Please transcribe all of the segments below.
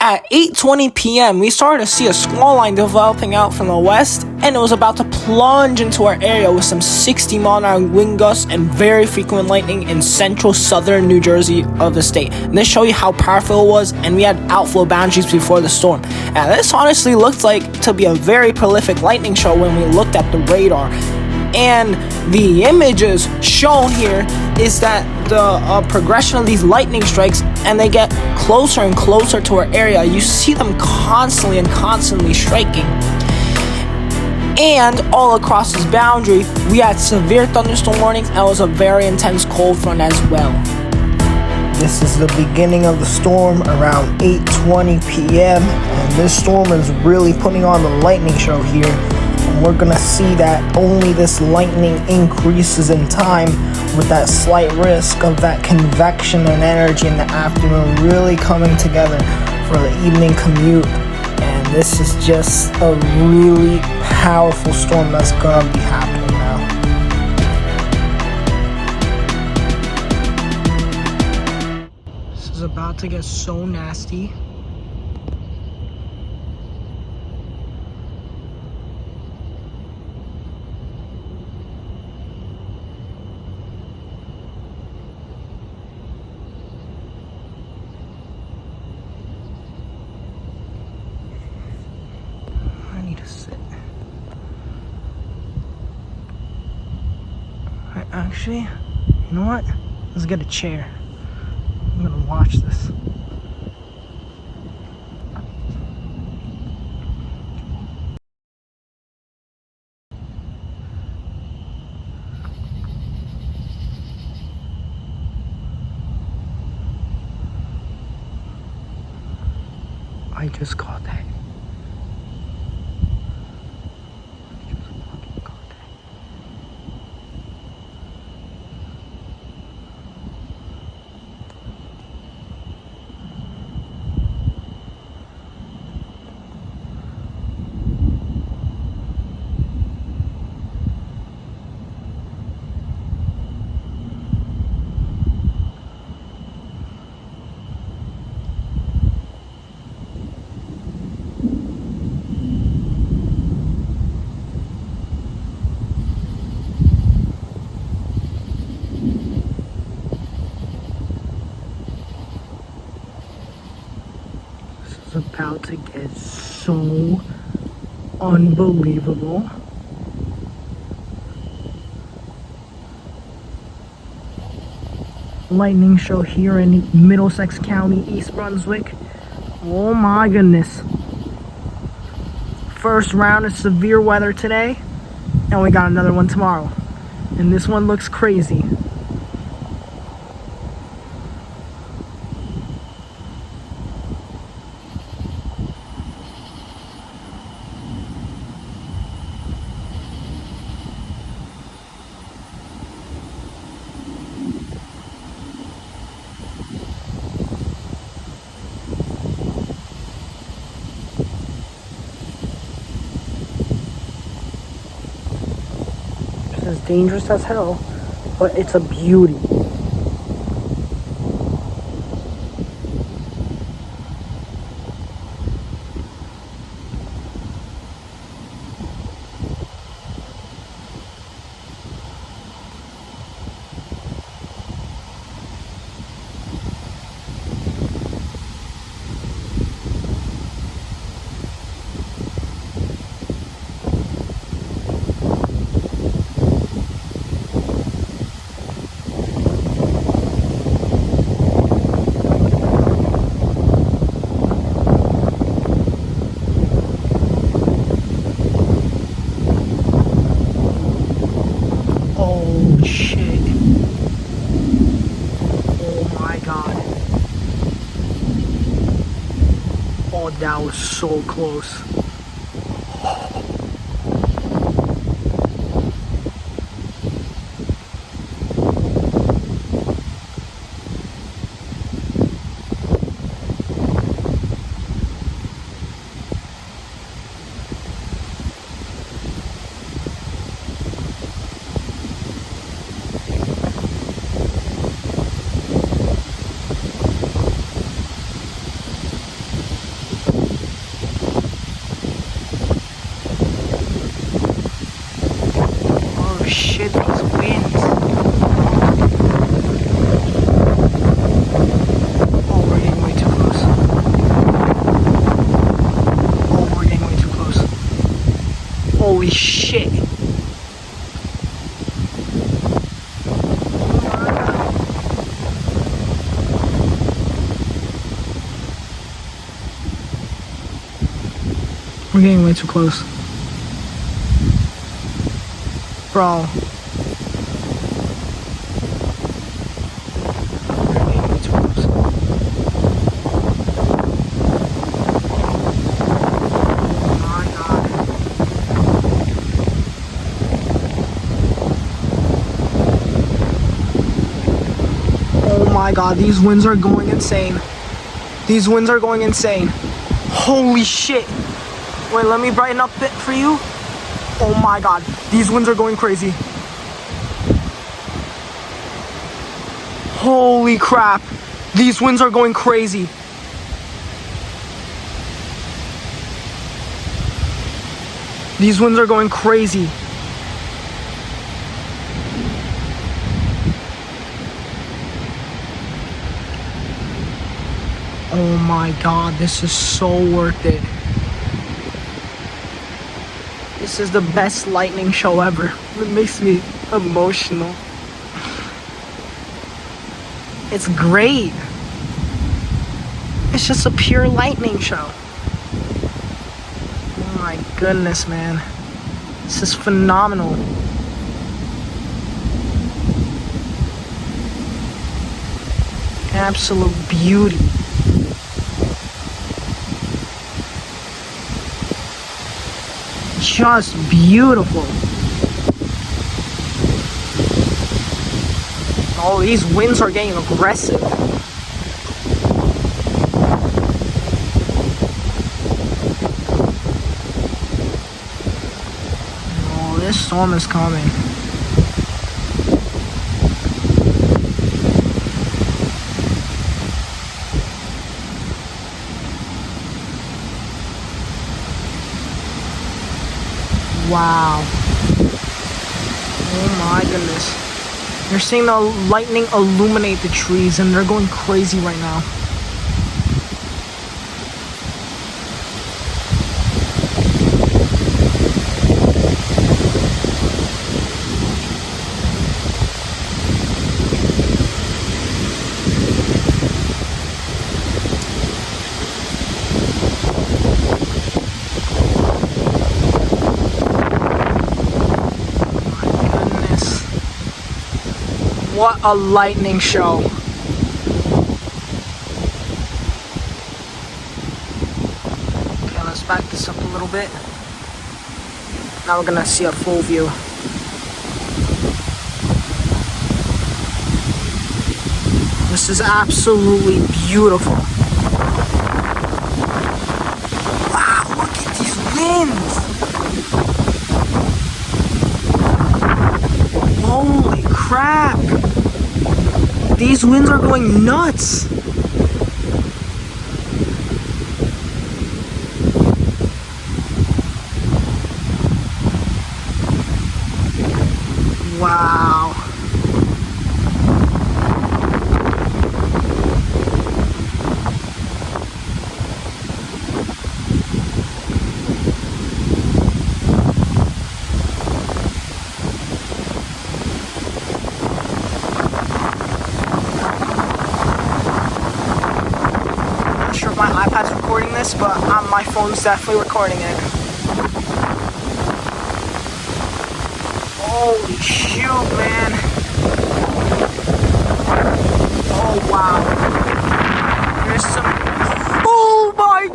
At 8:20 p.m., we started to see a squall line developing out from the west, and it was about to plunge into our area with some 60-mile-an-hour wind gusts and very frequent lightning in central southern New Jersey of the state. And this shows you how powerful it was, and we had outflow boundaries before the storm. And this honestly looked like to be a very prolific lightning show when we looked at the radar. And the images shown here is that the progression of these lightning strikes, and they get closer and closer to our area. You see them constantly striking. And all across this boundary, we had severe thunderstorm warnings, and it was a very intense cold front as well. This is the beginning of the storm around 8:20 p.m. and this storm is really putting on the lightning show here. And we're gonna see that only this lightning increases in time, with that slight risk of that convection and energy in the afternoon really coming together for the evening commute. And this is just a really powerful storm that's gonna be happening now. This is about to get so nasty. Actually, you know what? Let's get a chair. I'm gonna watch this. I just caught that. About to get so unbelievable. Lightning show here in Middlesex County, East Brunswick. Oh my goodness. First round of severe weather today, and we got another one tomorrow. And this one looks crazy. It's dangerous as hell, but it's a beauty. Oh, that was so close. Holy shit. We're getting way too close. Bro. We're getting way too close. Oh my god. Oh my god, these winds are going insane. These winds are going insane. Holy shit. Wait, let me brighten up a bit for you. Oh my god, these winds are going crazy. Holy crap. These winds are going crazy. These winds are going crazy. Oh my god, this is so worth it. This is the best lightning show ever. It makes me emotional. It's great. It's just a pure lightning show. Oh my goodness, man. This is phenomenal. Absolute beauty. Just beautiful. Oh, these winds are getting aggressive. Oh, this storm is coming. Wow. Oh my goodness. You're seeing the lightning illuminate the trees and they're going crazy right now. What a lightning show. Okay, let's back this up a little bit. Now we're gonna see a full view. This is absolutely beautiful. Wow, look at these winds. Holy crap. These winds are going nuts. Wow. My iPad's recording this, but my phone's definitely recording it. Holy shoot, man. Oh, wow. There's some... Oh, my...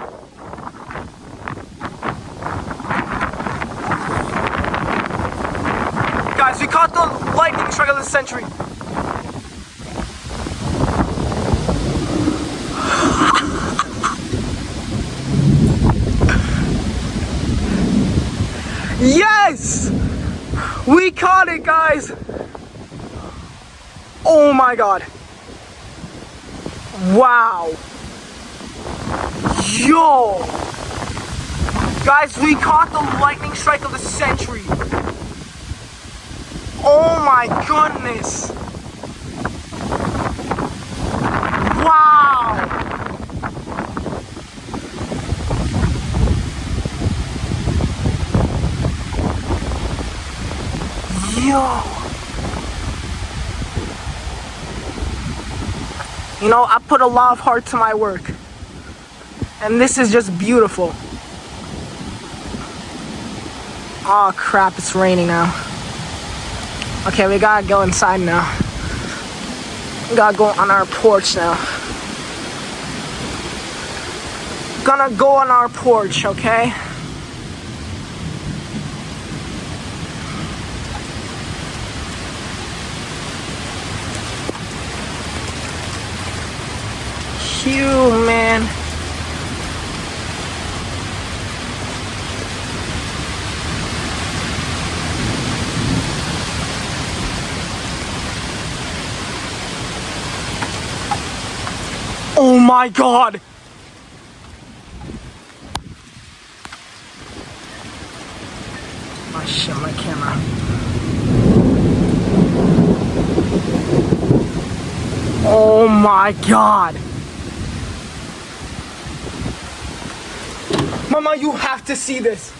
Guys, we caught the lightning strike of the century. Yes! We caught it, guys! Oh my god. Wow. Yo! Guys, we caught the lightning strike of the century. Oh my goodness. Wow. Yo. You know, I put a lot of heart to my work. And this is just beautiful. Oh crap, it's raining now. Okay, we gotta go inside now. We gotta go on our porch now. Gonna go on our porch, okay? Phew, man. Oh my god! Oh shit, my camera. Oh my god! Mama, you have to see this!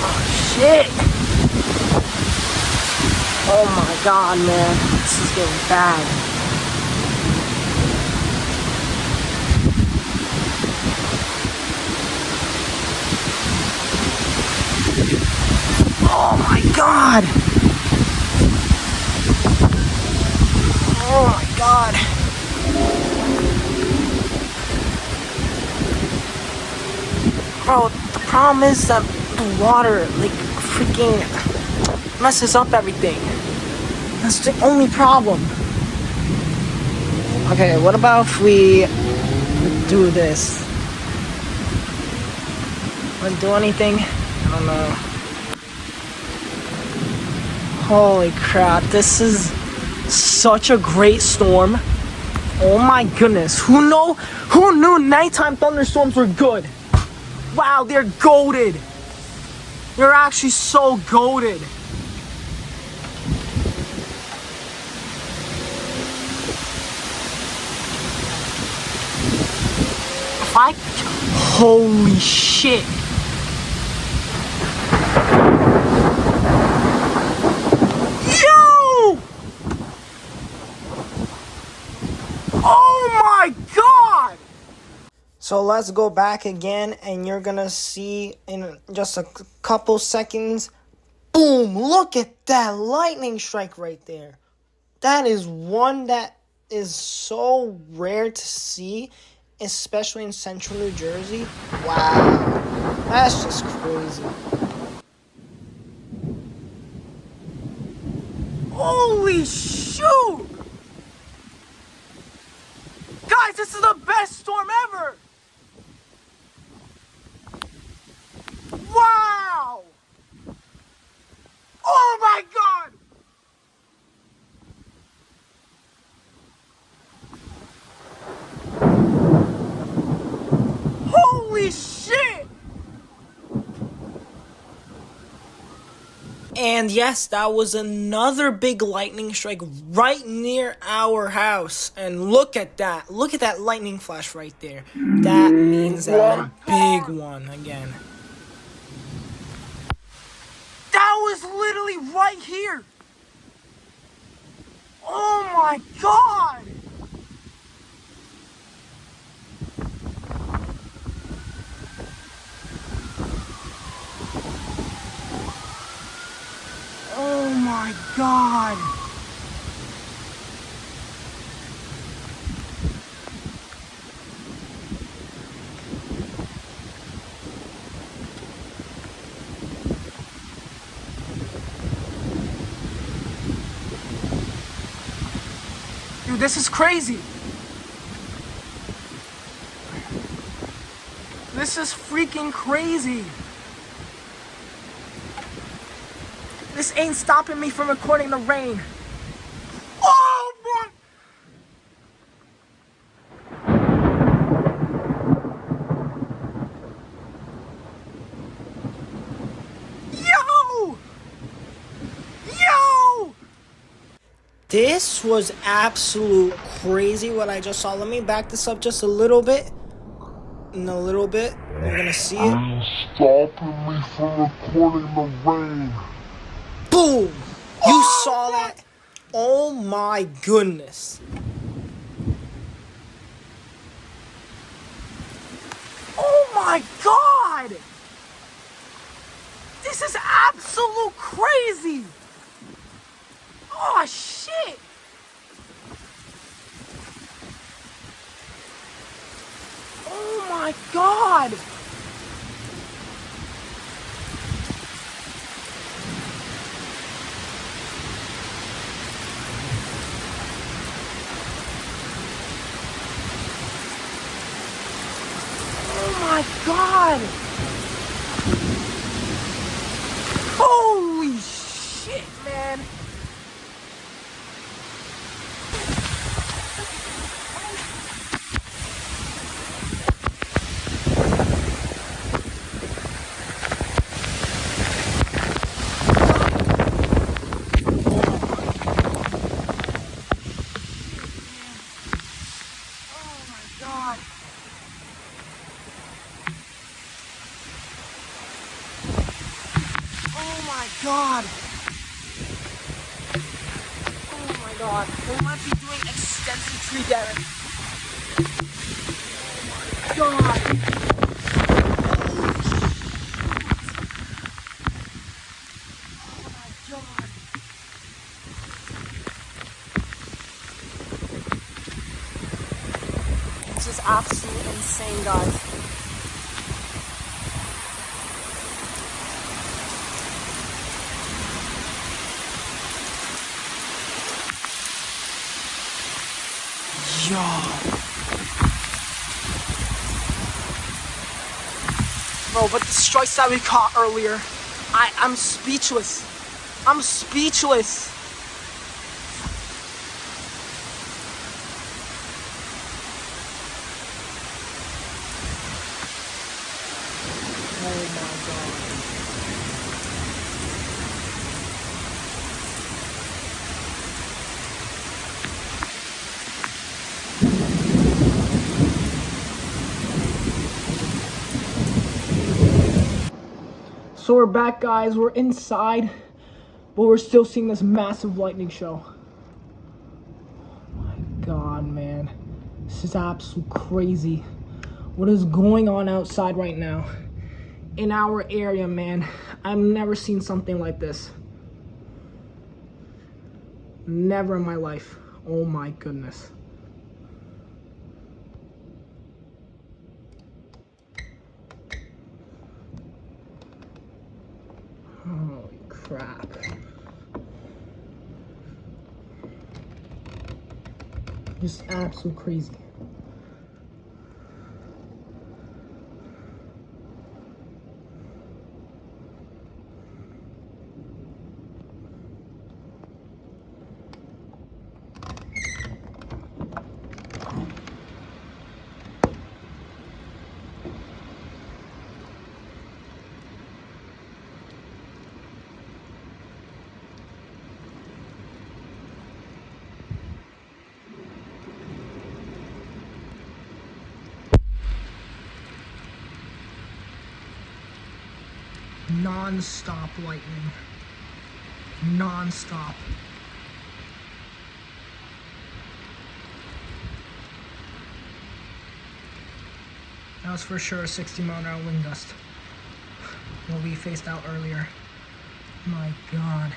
Oh shit! Oh my god, man. This is getting bad. Oh my god! Oh my god! Bro, the problem is that the water, like, freaking messes up everything. That's the only problem. Okay, what about if we do this? Wanna do anything? I don't know. Holy crap, this is such a great storm. Oh my goodness. Who knew nighttime thunderstorms were good? Wow, they're goated. They're actually so goated. Holy shit. Yo! Oh my god! So let's go back again, and you're gonna see in just a couple seconds. Boom! Look at that lightning strike right there. That is one that is so rare to see, especially in central New Jersey. Wow, that's just crazy. Holy shoot! Guys, this is the best storm ever! Wow! Oh my god! Holy shit! And yes, that was another big lightning strike right near our house. And look at that. Look at that lightning flash right there. That means that a big one again. That was literally right here. Oh my god. Oh my god. Dude, this is crazy. This is freaking crazy. This ain't stopping me from recording the rain. Oh my! Yo! Yo! This was absolute crazy what I just saw. Let me back this up just a little bit. in a little bit. You're gonna see Are it. you stopping me from recording the rain? Boom! You saw that? Oh my goodness. Oh my god! This is absolute crazy! Oh shit! Oh my god! Oh my god! Holy shit, man! God. Oh my god. Oh my god. We might be doing extensive tree damage. Oh my god. Oh my god. This is absolutely insane, guys. Yo. Bro, but the strikes that we caught earlier, I'm speechless. I'm speechless. Oh my god. So we're back, guys. We're inside, but we're still seeing this massive lightning show. Oh my god, man. This is absolutely crazy. What is going on outside right now? In our area, man. I've never seen something like this. Never in my life. Oh my goodness. Holy crap. Just absolute crazy. Non-stop lightning. Non-stop. That was for sure a 60-mile-an-hour wind gust. What we faced out earlier. My god.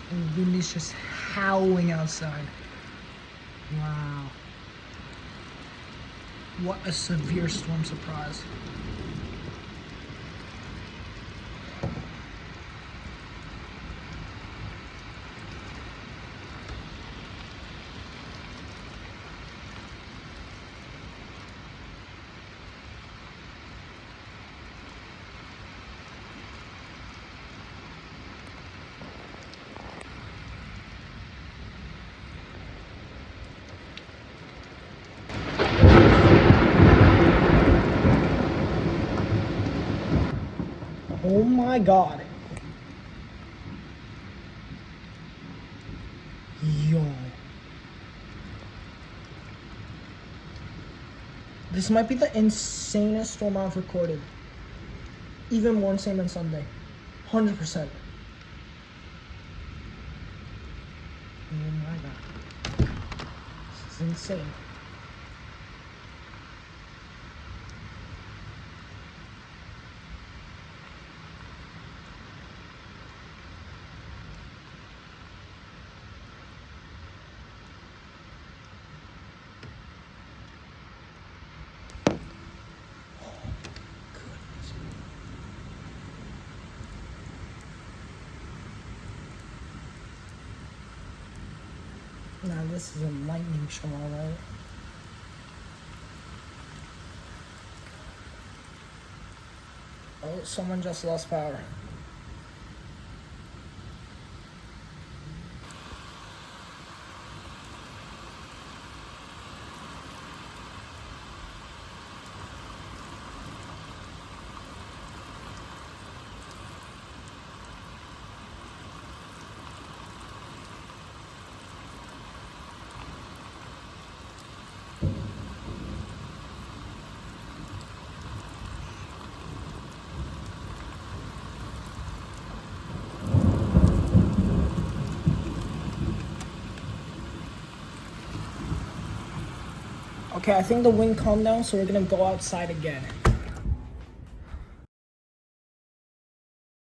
The wind is just howling outside. Wow. What a severe storm surprise. Oh my god. Yo. This might be the insanest storm I've recorded. Even more insane than Sunday. 100%. Oh my god. This is insane. Now this is a lightning show, alright? Oh, someone just lost power. Okay, I think the wind calmed down, so we're gonna go outside again.